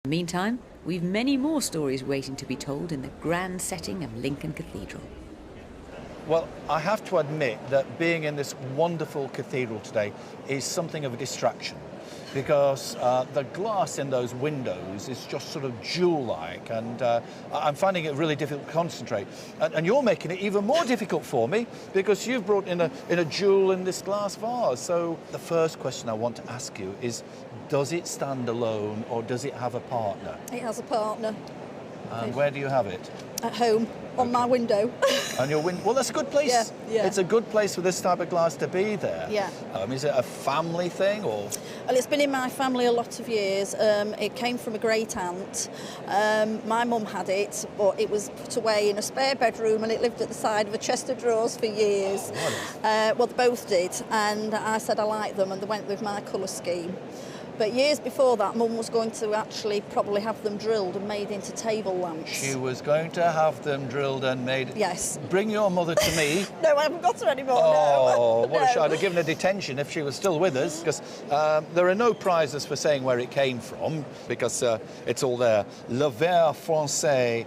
Meantime, we've many more stories waiting to be told in the grand setting of Lincoln Cathedral. Well, I have to admit that being in this wonderful cathedral today is something of a distraction because the glass in those windows is just sort of jewel-like, and I'm finding it really difficult to concentrate. And you're making it even more difficult for me because you've brought in a jewel in this glass vase. So the first question I want to ask you is, does it stand alone or does it have a partner? It has a partner. And where do you have it? At home, on my window. On your window? Well, that's a good place. Yeah. It's a good place for this type of glass to be there. Yeah. Is it a family thing or? Well, it's been in my family a lot of years. It came from a great aunt. My mum had it, but it was put away in a spare bedroom and it lived at the side of a chest of drawers for years. Oh, well, they both did, and I said I liked them, and they went with my colour scheme. But years before that, Mum was going to actually probably have them drilled and made into table lamps. She was going to have them drilled and made. Yes. Bring your mother to me. No, I haven't got her anymore. Oh, no. what a shame. I'd have given her detention if she was still with us, because there are no prizes for saying where it came from, because it's all there. Le Vert Français,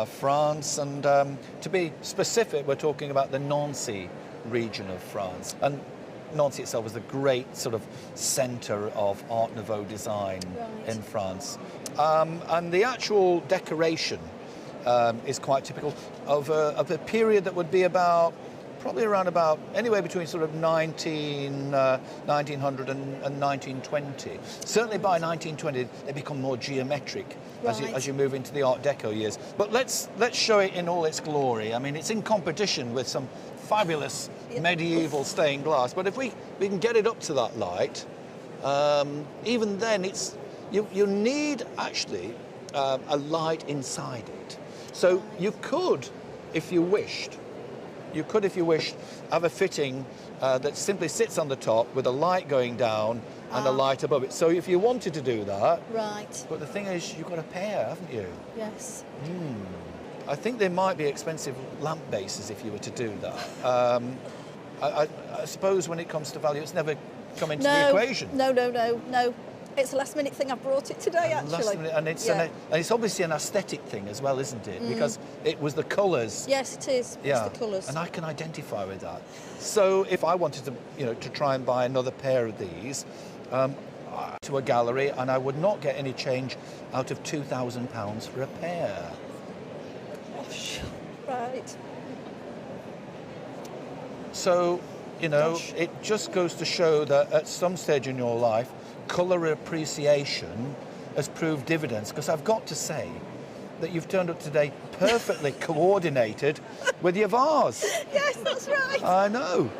France, and to be specific, we're talking about the Nancy region of France. And Nancy itself was the great sort of centre of Art Nouveau design in France. And the actual decoration is quite typical of a period that would be probably around about anywhere between sort of 1900 and 1920. Certainly by 1920 they become more geometric as you move into the Art Deco years. But let's show it in all its glory. I mean, it's in competition with some fabulous medieval stained glass, but if we can get it up to that light, even then you need actually a light inside it. So you could, if you wished, have a fitting that simply sits on the top with a light going down and a light above it. So if you wanted to do that, right. But the thing is, you've got a pair, haven't you? Yes. I think there might be expensive lamp bases if you were to do that. I suppose when it comes to value, it's never come into the equation. No. It's a last-minute thing. I brought it today, actually. And it's obviously an aesthetic thing as well, isn't it? Because it was the colours. Yes, it is. Yeah. It's the colours. And I can identify with that. So if I wanted to, to try and buy another pair of these, to a gallery, and I would not get any change out of £2,000 for a pair. Gosh. Right. So, it just goes to show that at some stage in your life, colour appreciation has proved dividends, because I've got to say that you've turned up today perfectly coordinated with your vase. Yes, that's right. I know.